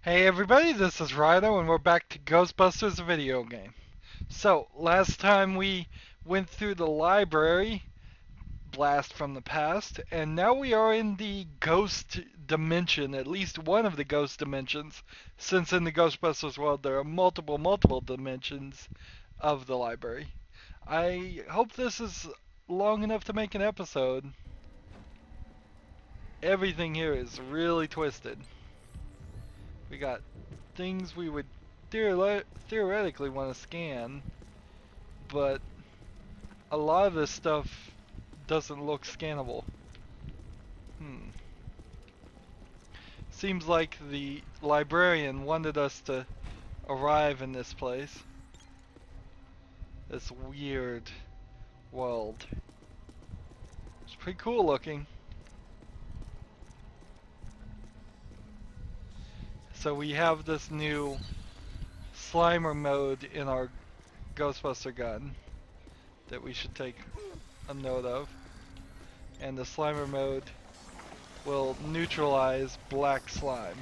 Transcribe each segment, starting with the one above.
Hey everybody, this is Rydo and we're back to Ghostbusters video game. So, last time we went through the library, blast from the past, and now we are in the ghost dimension, at least one of the ghost dimensions, since in the Ghostbusters world there are multiple dimensions of the library. I hope this is long enough to make an episode. Everything here is really twisted. We got things we would theoretically want to scan, but a lot of this stuff doesn't look scannable. Seems like the librarian wanted us to arrive in this place. This weird world. It's pretty cool looking. So we have this new Slimer mode in our Ghostbuster gun that we should take a note of. And the Slimer mode will neutralize black slime.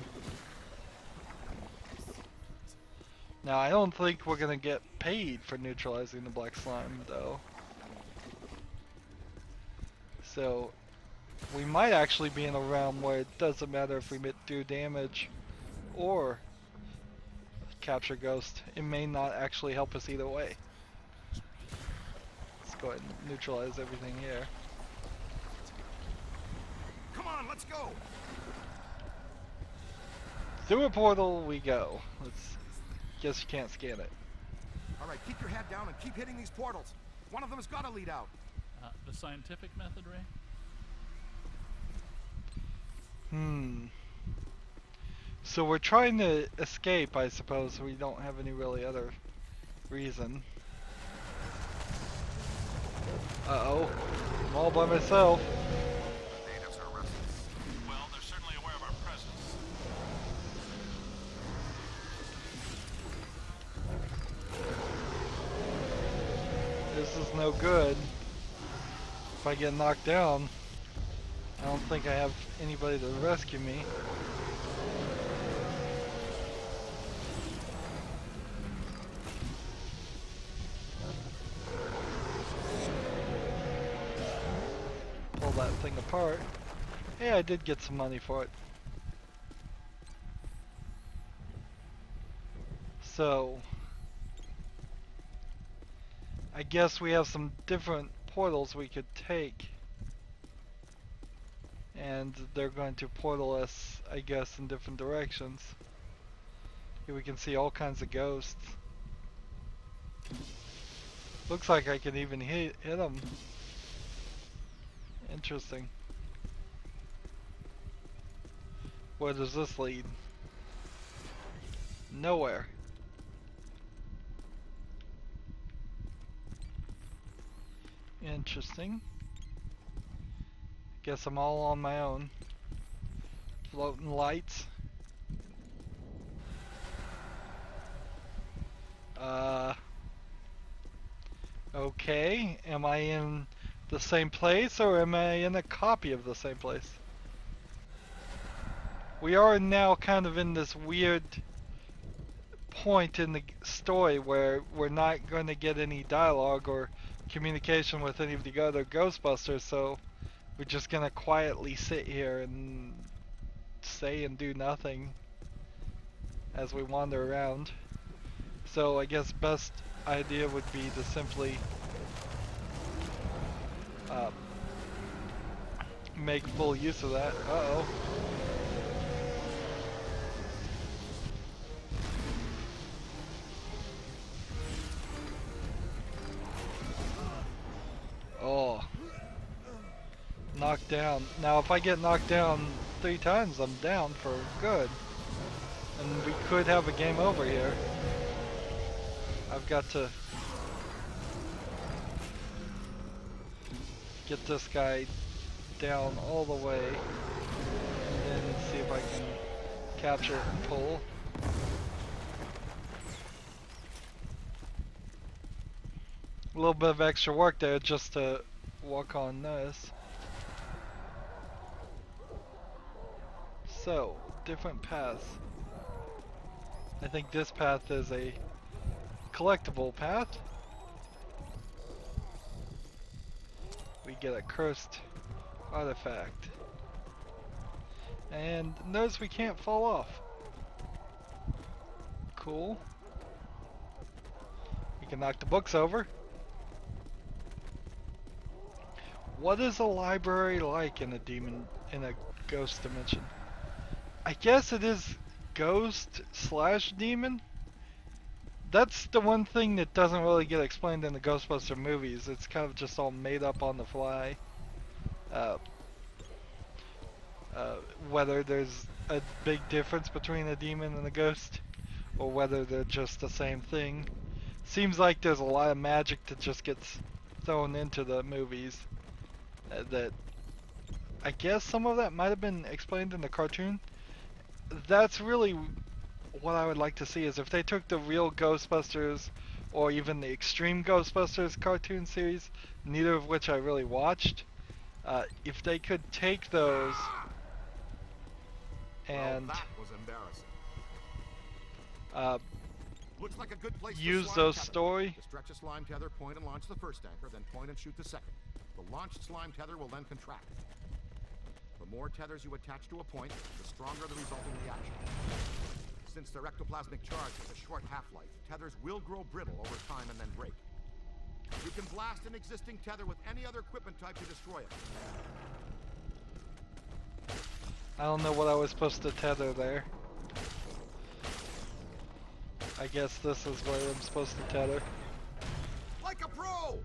Now I don't think we're gonna get paid for neutralizing the black slime though. So we might actually be in a realm where it doesn't matter if we do damage or capture ghost. It may not actually help us either way. Let's go ahead and neutralize everything here. Come on, let's go. Through a portal we go. Guess you can't scan it. All right, keep your head down and keep hitting these portals. One of them has got to lead out. The scientific method, Ray? So we're trying to escape, I suppose. We don't have any really other reason. Uh-oh. I'm all by myself. The natives are restless. Well, they're certainly aware of our presence. This is no good. If I get knocked down, I don't think I have anybody to rescue me. Pull that thing apart. Hey, I did get some money for it. So, I guess we have some different portals we could take. And they're going to portal us, I guess, in different directions. Here we can see all kinds of ghosts. Looks like I can even hit them. Interesting. Where does this lead? Nowhere. Interesting. Guess I'm all on my own. Floating lights. Okay. Am I in the same place or am I in a copy of the same place? We are now kind of in this weird point in the story where we're not going to get any dialogue or communication with any of the other Ghostbusters, so we're just gonna quietly sit here and say and do nothing as we wander around. So I guess best idea would be to simply make full use of that. Uh-oh. Oh. Knocked down. Now if I get knocked down 3 times, I'm down for good. And we could have a game over here. I've got to get this guy down all the way and then see if I can capture it and pull. A little bit of extra work there just to walk on this. So, different paths. I think this path is a collectible path. We get a cursed artifact. And notice we can't fall off. Cool. We can knock the books over. What is a library like in a ghost dimension? I guess it is ghost slash demon. That's the one thing that doesn't really get explained in the Ghostbuster movies. It's kind of just all made up on the fly. Uh, Whether there's a big difference between a demon and a ghost, or whether they're just the same thing. Seems like there's a lot of magic that just gets thrown into the movies. That I guess some of that might have been explained in the cartoon. That's really what I would like to see, is if they took the real Ghostbusters or even the Extreme Ghostbusters cartoon series, neither of which I really watched, if they could take those and well, that was embarrassing. Looks like a good place use to those slime tether. story. To stretch a slime tether, point and launch the first anchor, then point and shoot the second. The launched slime tether will then contract. The more tethers you attach to a point, the stronger the resulting reaction. Since their ectoplasmic charge has a short half-life, tethers will grow brittle over time and then break. You can blast an existing tether with any other equipment type to destroy it. I don't know what I was supposed to tether there. I guess this is where I'm supposed to tether. Like a pro!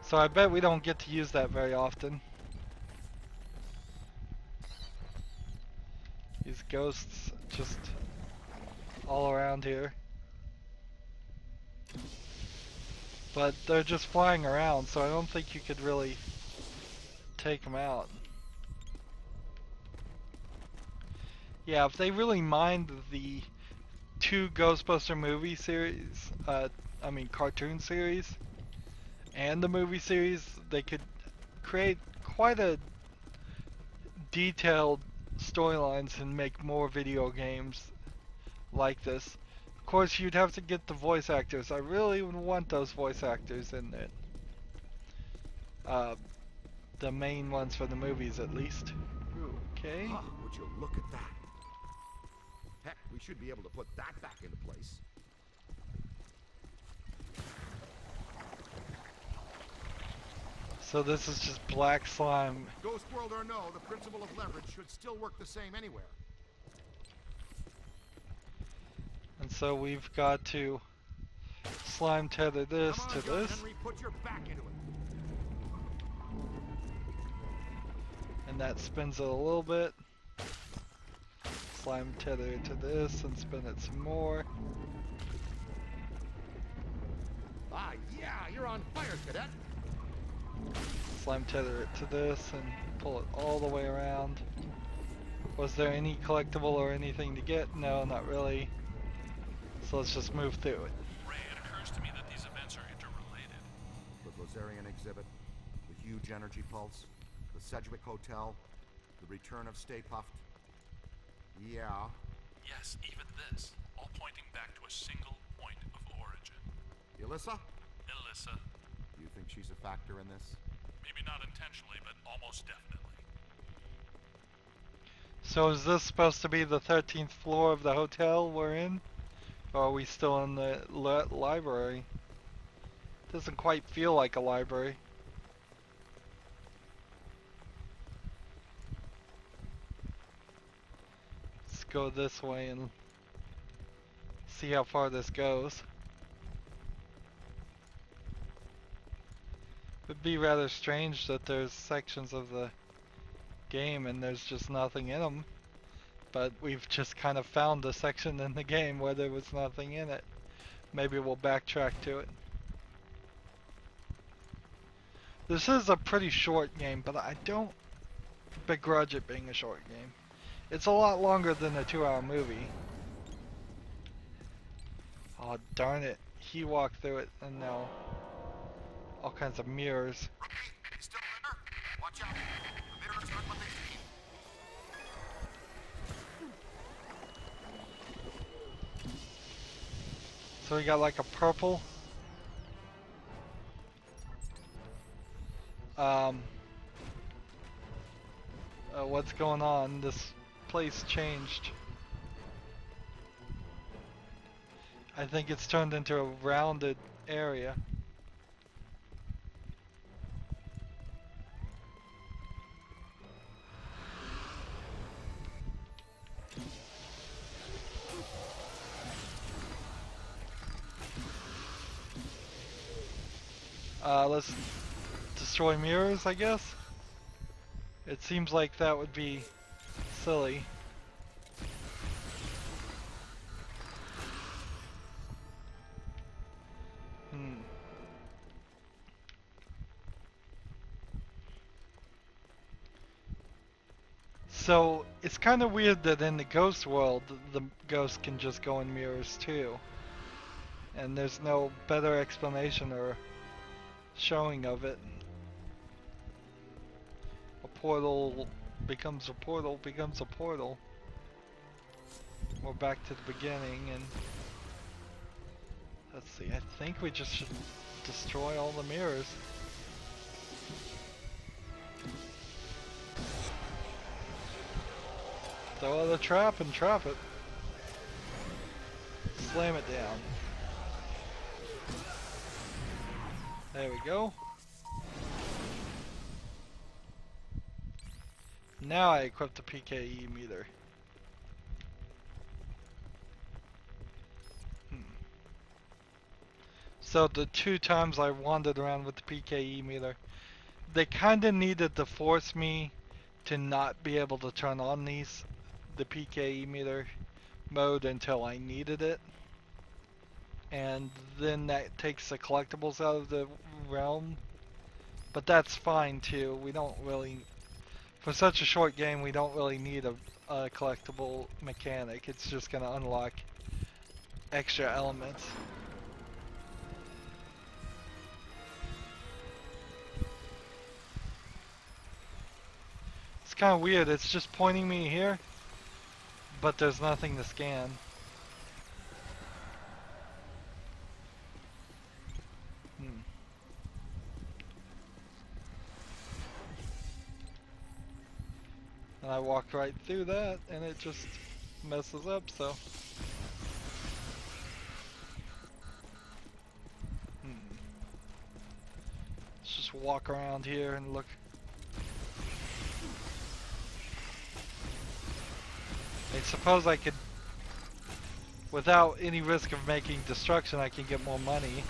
So I bet we don't get to use that very often. These ghosts just all around here. But they're just flying around, so I don't think you could really take them out. Yeah, if they really mind the two Ghostbuster movie series, cartoon series, and the movie series, they could create quite a detailed storylines and make more video games like this. Of course, you'd have to get the voice actors. I really would want those voice actors in it. The main ones for the movies, at least. Okay. Huh, would you look at that? Heck, we should be able to put that back into place. So this is just black slime. Ghost world or no, the principle of leverage should still work the same anywhere. And so we've got to slime tether this Come on, to young this. Henry, put your back into it. And that spins it a little bit. Slime tether it to this and spin it some more. Ah, yeah, you're on fire, cadet. Slime tether it to this and pull it all the way around. Was there any collectible or anything to get? No, not really. So let's just move through it. Ray, it occurs to me that these events are interrelated. The Blazarian exhibit, the huge energy pulse, the Sedgwick Hotel, the return of Stay Puft. Yeah. Yes, even this, all pointing back to a single point of origin. Elissa? Alyssa, You think she's a factor in this? maybe not intentionally, but almost definitely. So is this supposed to be the 13th floor of the hotel we're in? Or are we still in the library? Doesn't quite feel like a library. Let's go this way and see how far this goes. It'd be rather strange that there's sections of the game and there's just nothing in them. But we've just kind of found a section in the game where there was nothing in it. Maybe we'll backtrack to it. This is a pretty short game, but I don't begrudge it being a short game. It's a lot longer than a 2-hour movie. Oh, darn it. He walked through it, and now all kinds of mirrors. Rookie, still there? Watch out. The mirrors aren't what they seem. So we got like a purple. What's going on? This place changed. I think it's turned into a rounded area. Let's destroy mirrors, I guess. It seems like that would be silly. So it's kind of weird that in the ghost world, the ghosts can just go in mirrors too. And there's no better explanation or showing of it. A portal becomes a portal becomes a portal. We're back to the beginning, and let's see, I think we just should destroy all the mirrors. Throw out a trap and trap it. Slam it down. There we go. Now I equip the PKE meter. So the 2 times I wandered around with the PKE meter, they kinda needed to force me to not be able to turn on the PKE meter mode until I needed it. And then that takes the collectibles out of the realm. But that's fine too. We don't really, for such a short game, we don't really need a collectible mechanic. It's just gonna unlock extra elements. It's kind of weird. It's just pointing me here, but there's nothing to scan. And I walked right through that, and it just messes up, so. Let's just walk around here and look. I suppose I could, without any risk of making destruction, I can get more money.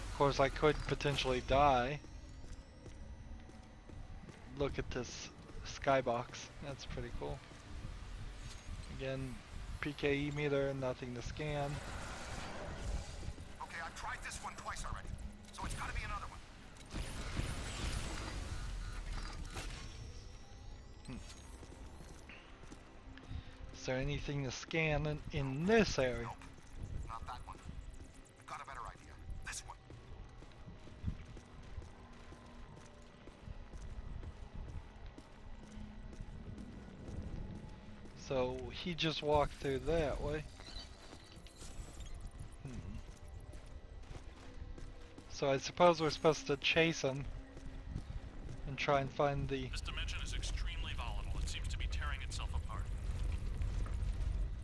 Of course, I could potentially die. Look at this skybox. That's pretty cool. Again, PKE meter, nothing to scan. Okay, I've tried this one twice already, so it's gotta be another one. Is there anything to scan in this area? Nope, not that one. I've got a better idea. This one. So he just walked through that way. So I suppose we're supposed to chase him and try and find the... This dimension is extremely volatile. It seems to be tearing itself apart.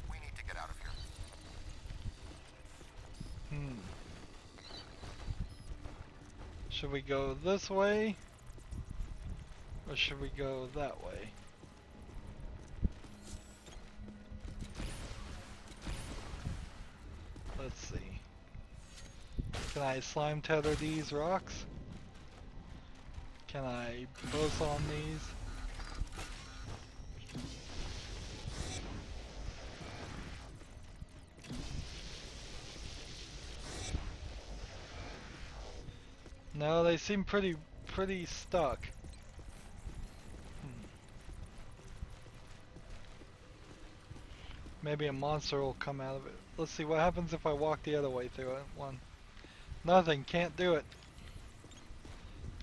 We need to get out of here. Should we go this way? Or should we go that way? Let's see. Can I slime tether these rocks? Can I boson these? No, they seem pretty stuck. Maybe a monster will come out of it. Let's see what happens if I walk the other way through it. One. Nothing, can't do it.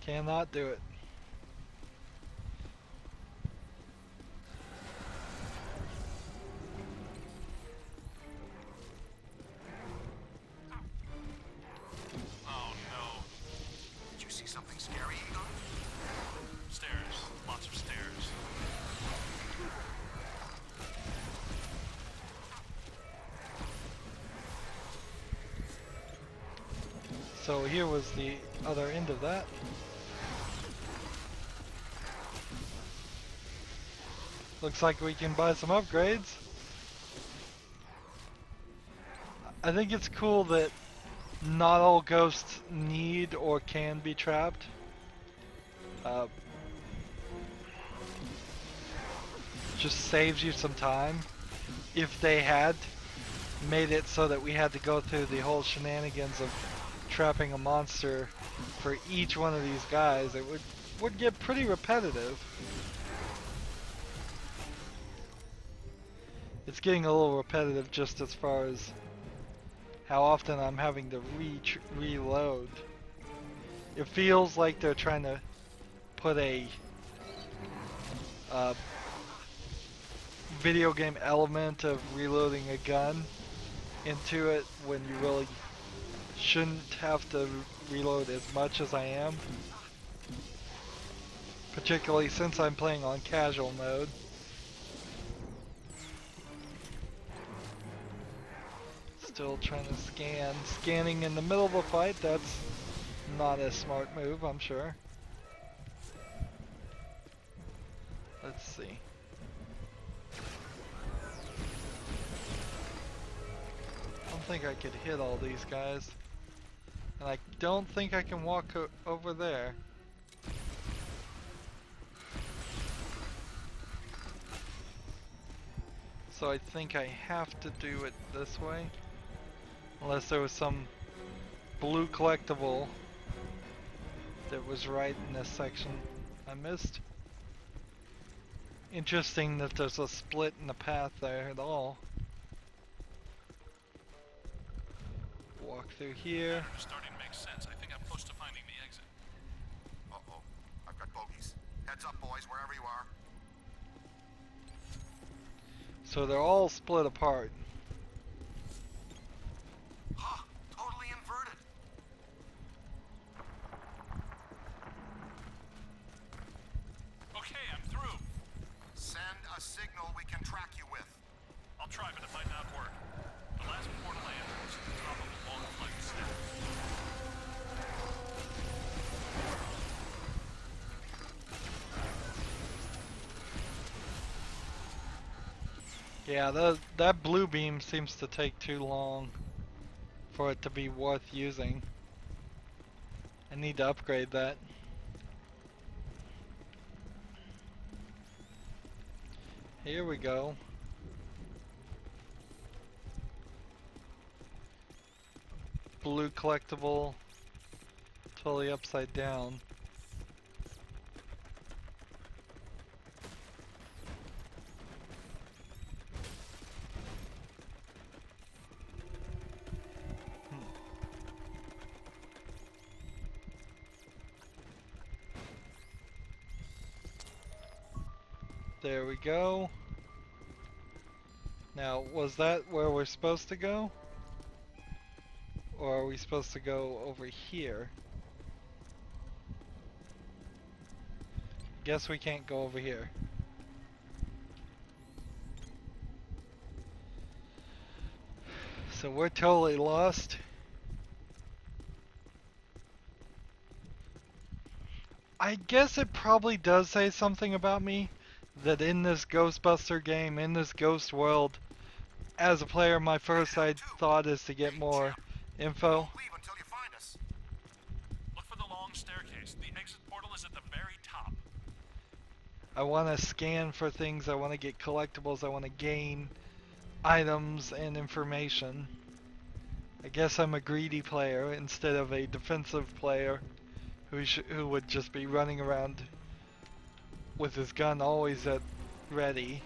Cannot do it. So here was the other end of that. Looks like we can buy some upgrades. I think it's cool that not all ghosts need or can be trapped. Just saves you some time. If they had made it so that we had to go through the whole shenanigans of trapping a monster for each one of these guys, it would get pretty repetitive. It's getting a little repetitive just as far as how often I'm having to reload. It feels like they're trying to put a video game element of reloading a gun into it when you really shouldn't have to reload as much as I am. Particularly since I'm playing on casual mode. Still trying to scan. Scanning in the middle of a fight, that's not a smart move, I'm sure. Let's see. I don't think I could hit all these guys. And I don't think I can walk over there. So I think I have to do it this way. Unless there was some blue collectible that was right in this section I missed. Interesting that there's a split in the path there at all. Walk through here. It's starting to make sense. I think I'm close to finding the exit. Uh-oh. I've got bogeys. Heads up, boys, wherever you are. So they're all split apart. Huh, totally inverted. Okay, I'm through. Send a signal we can track you with. I'll try, but it might not work. The last portal I entered was at the top of a long flight of stairs. Yeah, that blue beam seems to take too long for it to be worth using. I need to upgrade that. Here we go. Blue collectible, totally upside down. There we go. Now, was that where we're supposed to go? Or are we supposed to go over here? Guess we can't go over here. So we're totally lost. I guess it probably does say something about me that in this Ghostbuster game, in this ghost world, as a player, my first thought is to get more info. Don't leave until you find us. Look for the long staircase. The exit portal is at the very top. I want to scan for things, I want to get collectibles, I want to gain items and information. I guess I'm a greedy player instead of a defensive player who would just be running around with his gun always at ready.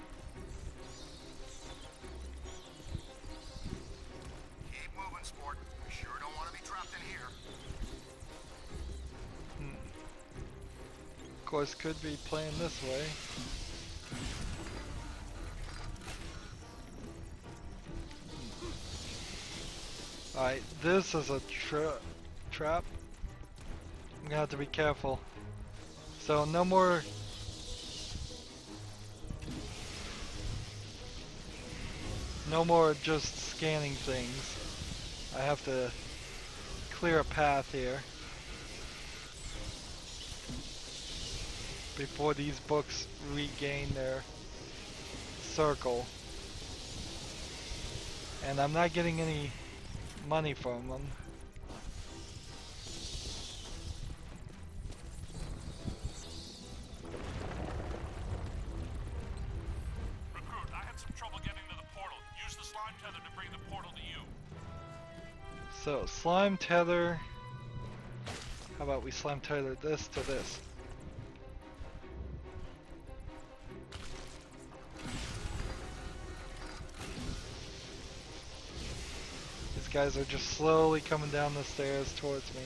Keep moving, sport. We sure don't want to be trapped in here. Of course, could be playing this way. Alright, this is a trap. I'm gonna have to be careful. So no more just scanning things. I have to clear a path here before these books regain their circle. And I'm not getting any money from them. Recruit, I had some trouble getting to the portal. Use the slime tether to bring the portal to you. So, slime tether. How about we slime tether this to this? These guys are just slowly coming down the stairs towards me.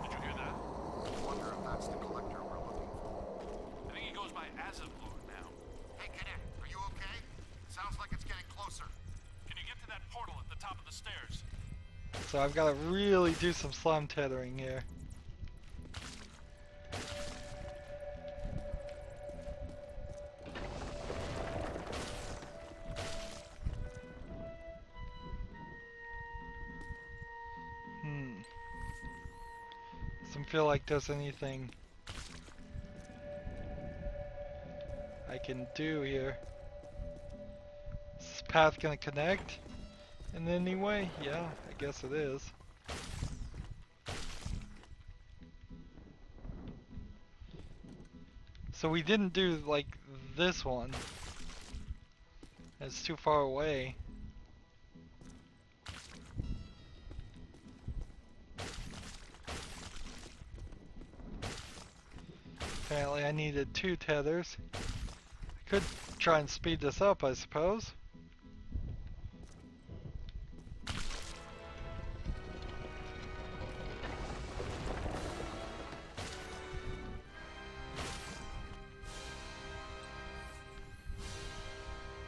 Did you hear that? I wonder if that's the collector we're looking for. I think he goes by Atherton now. Hey, Cadet, are you okay? Sounds like it's getting closer. Can you get to that portal at the top of the stairs? So I've got to really do some slime tethering here. Doesn't feel like there's anything I can do here. Is this path gonna connect in any way? Yeah, I guess it is. So we didn't do like this one. It's too far away. Apparently I needed 2 tethers. I could try and speed this up, I suppose.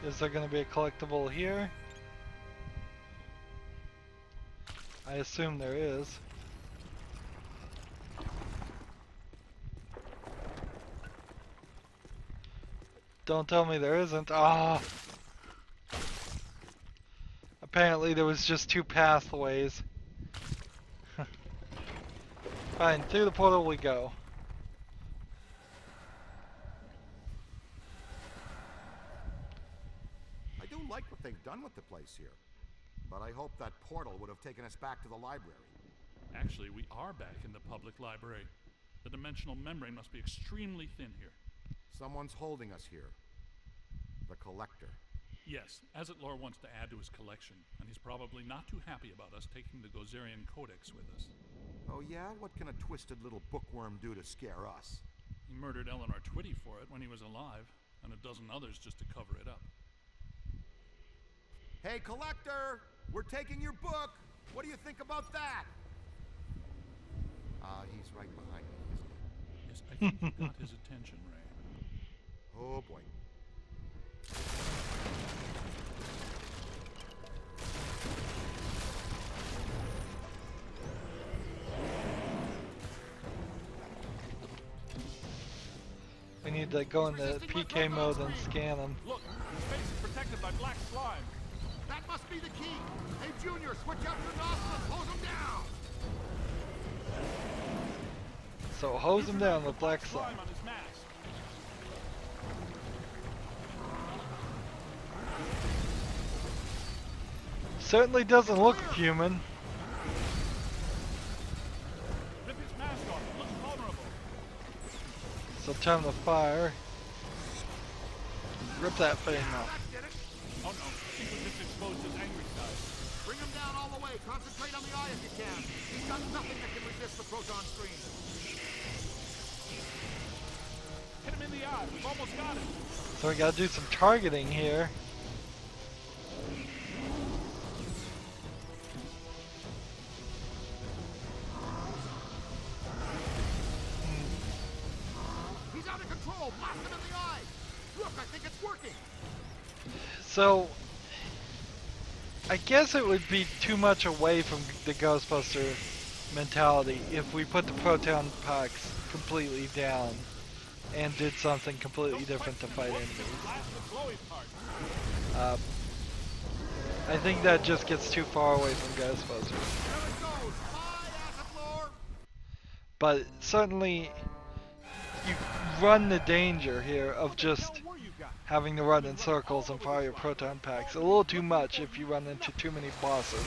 Is there going to be a collectible here? I assume there is. Don't tell me there isn't. Ah! Apparently there was just 2 pathways. Fine, through the portal we go. I do like what they've done with the place here. But I hope that portal would have taken us back to the library. Actually, we are back in the public library. The dimensional membrane must be extremely thin here. Someone's holding us here. The collector. Yes, Azatlor wants to add to his collection, and he's probably not too happy about us taking the Gozerian Codex with us. Oh yeah? What can a twisted little bookworm do to scare us? He murdered Eleanor Twitty for it when he was alive, and a dozen others just to cover it up. Hey, collector! We're taking your book! What do you think about that? He's right behind me, isn't he? Yes, I think you got his attention, Ray. Oh boy. We need to go into PK mode and scan them. Look, his face is protected by black slime. That must be the key! Hey, Junior, switch out your nostrils! Hose him down! So hose him down with black slime. Slime on his mask. Certainly doesn't look human. Rip his mask off. It looks vulnerable. So time to fire. Rip that thing off. That did it! Oh no, he just exposed his angry side. Bring him down all the way. Concentrate on the eye if you can. He's got nothing that can resist the proton stream. Hit him in the eye. We've almost got it. So we gotta do some targeting here. He's out of control. Blast him in the eye. Look, I think it's working. So I guess it would be too much away from the Ghostbuster mentality if we put the proton packs completely down and did something completely different to fight enemies. I think that just gets too far away from Ghostbusters. But certainly, you run the danger here of just having to run in circles and fire your proton packs. A little too much if you run into too many bosses.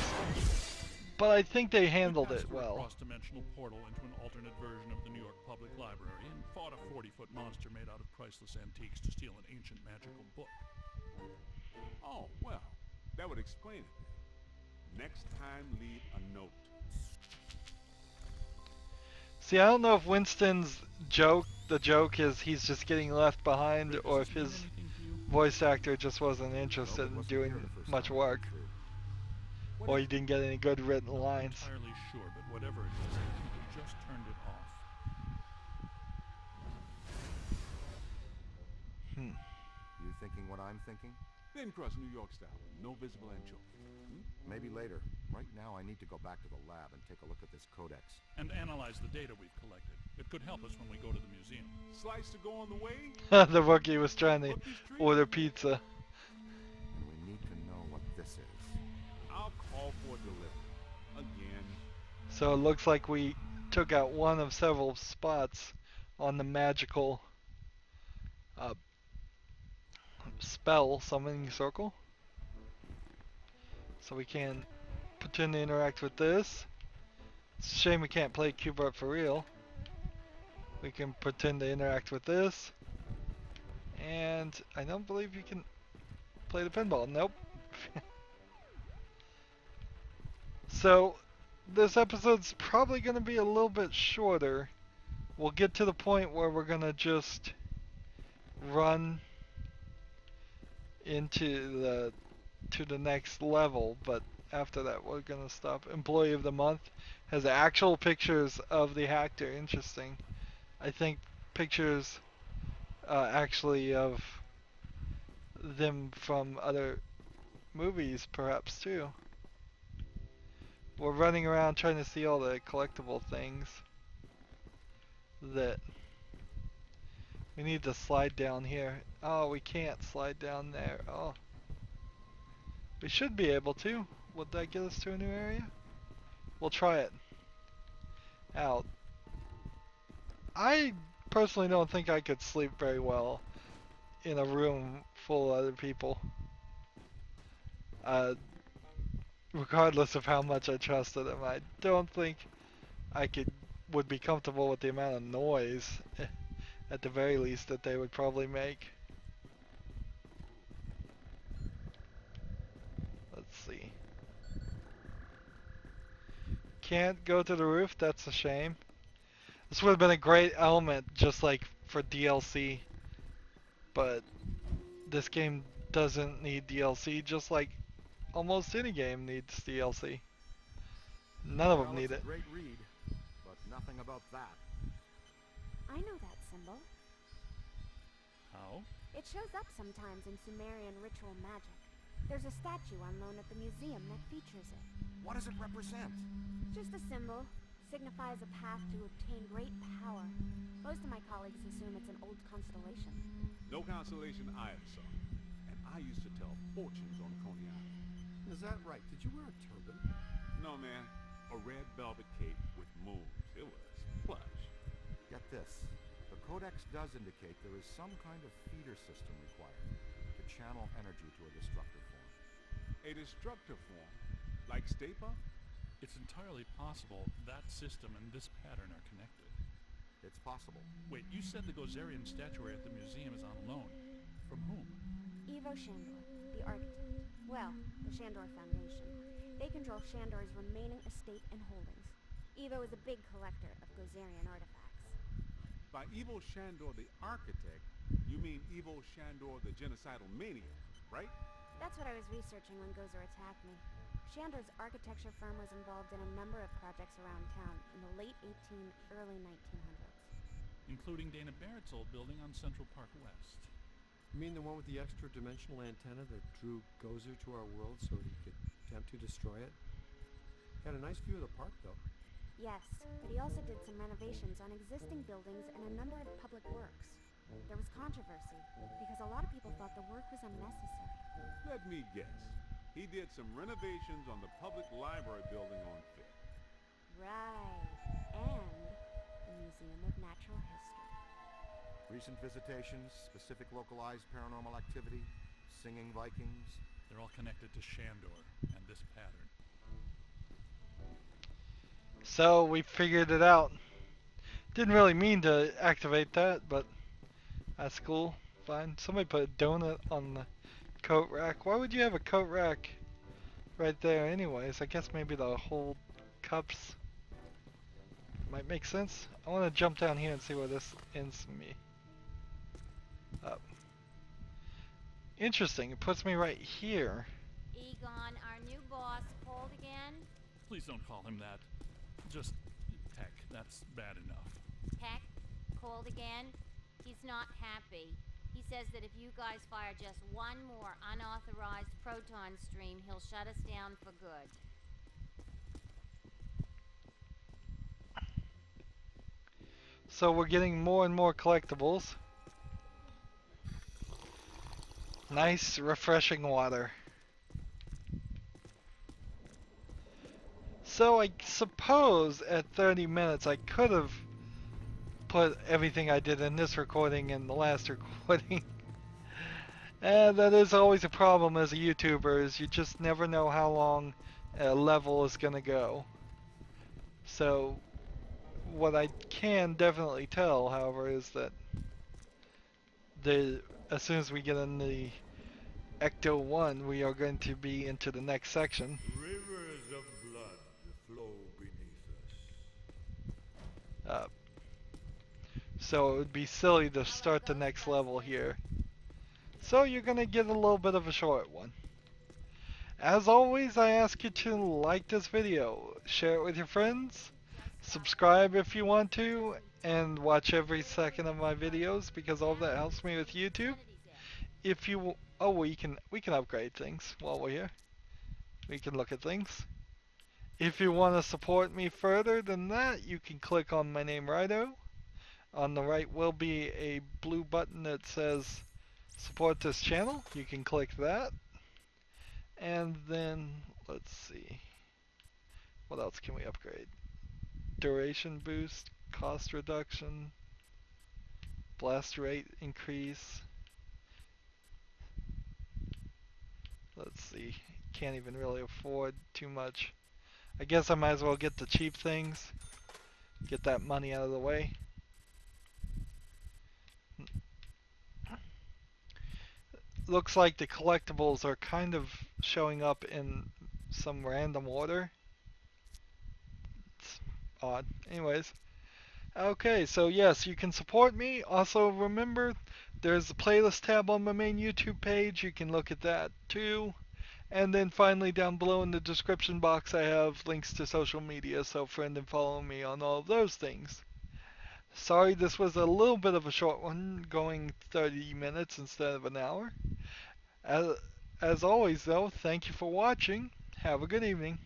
But I think they handled it through a well. cross-dimensional portal into an alternate version of the New York Public Library and fought a 40-foot monster made out of priceless antiques to steal an ancient magical book. Oh, well, that would explain it then. Next time, leave a note. See, I don't know if Winston's the joke is he's just getting left behind, Rick, or does if this mean his anything to you? voice actor just wasn't interested Well, it in wasn't doing here the first much time I work, came through. or he didn't get any good written Not lines. entirely sure, but whatever it is, I think we just turned it off. You thinking what I'm thinking? Then cross New York style, with no visible anchovy. Maybe later. Right now I need to go back to the lab and take a look at this codex. And analyze the data we've collected. It could help us when we go to the museum. Slice to go on the way? The rookie was trying to order pizza. And we need to know what this is. I'll call for delivery. Again. So it looks like we took out one of several spots on the magical spell summoning circle. So we can pretend to interact with this. It's a shame we can't play Cube Art for real. We can pretend to interact with this. And I don't believe you can play the pinball. Nope. So this episode's probably going to be a little bit shorter. We'll get to the point where we're going to just run into the next level, but after that we're gonna stop. Employee of the month has actual pictures of the actor. Interesting. I think pictures actually of them from other movies perhaps too. We're running around trying to see all the collectible things that we need to slide down here. Oh, we can't slide down there. Oh. We should be able to. Would that get us to a new area? We'll try it out. I personally don't think I could sleep very well in a room full of other people. Regardless of how much I trusted them, I don't think I would be comfortable with the amount of noise, at the very least, that they would probably make. Let's see. Can't go to the roof, that's a shame. This would have been a great element just like for DLC, but this game doesn't need DLC, just like almost any game needs DLC. None of them need It's it. a great read, but nothing about that. I know that symbol. How? It shows up sometimes in Sumerian ritual magic. There's a statue on loan at the museum that features it. What does it represent? Just a symbol. Signifies a path to obtain great power. Most of my colleagues assume it's an old constellation. No consolation I ever saw. And I used to tell fortunes on Coney Island. Is that right? Did you wear a turban? No, man. A red velvet cape with moons. It was plush. Get this. The codex does indicate there is some kind of feeder system required to channel energy to a destructive form. A destructive form? Like Stay Puft? It's entirely possible that system and this pattern are connected. It's possible. Wait, you said the Gozerian statuary at the museum is on loan. From whom? Ivo Shandor, the architect. Well, the Shandor Foundation. They control Shandor's remaining estate and holdings. Ivo is a big collector of Gozerian artifacts. By Ivo Shandor the architect, you mean Ivo Shandor the genocidal maniac, right? That's what I was researching when Gozer attacked me. Shandor's architecture firm was involved in a number of projects around town in the late early 1900s. Including Dana Barrett's old building on Central Park West. You mean the one with the extra dimensional antenna that drew Gozer to our world so he could attempt to destroy it? Had a nice view of the park, though. Yes, but he also did some renovations on existing buildings and a number of public works. There was controversy, because a lot of people thought the work was unnecessary. Let me guess. He did some renovations on the public library building on Fifth. Right. And the Museum of Natural History. Recent visitations, specific localized paranormal activity, singing Vikings. They're all connected to Shandor and this pattern. So we figured it out. Didn't really mean to activate that, but that's cool. Fine. Somebody put a donut on the coat rack. Why would you have a coat rack right there anyways? I guess maybe to hold cups. Might make sense. I want to jump down here and see where this ends me. Up. Interesting. It puts me right here. Egon, our new boss, called again? Please don't call him that. Just Peck. That's bad enough. Peck called again? He's not happy. He says that if you guys fire just one more unauthorized proton stream, he'll shut us down for good. So we're getting more and more collectibles. Nice, refreshing water. So I suppose at 30 minutes I could have put everything I did in this recording in the last recording. And that is always a problem as a YouTuber, is you just never know how long a level is going to go. So what I can definitely tell, however, is that as soon as we get in the Ecto 1, we are going to be into the next section. Rivers of blood flow beneath us. So it would be silly to start the next level here. So you're going to get a little bit of a short one. As always, I ask you to like this video, share it with your friends, subscribe if you want to, and watch every second of my videos, because all of that helps me with YouTube. If you we can upgrade things while we're here. We can look at things. If you want to support me further than that, you can click on my name, Rydo. On the right will be a blue button that says support this channel. You can click that. And then, let's see. What else can we upgrade? Duration boost, cost reduction, blast rate increase. Let's see. Can't even really afford too much. I guess I might as well get the cheap things. Get that money out of the way. Looks like the collectibles are kind of showing up in some random order. It's odd. Anyways. Okay, so yes, you can support me. Also remember, there's a playlist tab on my main YouTube page. You can look at that too. And then finally down below in the description box I have links to social media, so friend and follow me on all of those things. Sorry this was a little bit of a short one, going 30 minutes instead of an hour. As always though, thank you for watching. Have a good evening.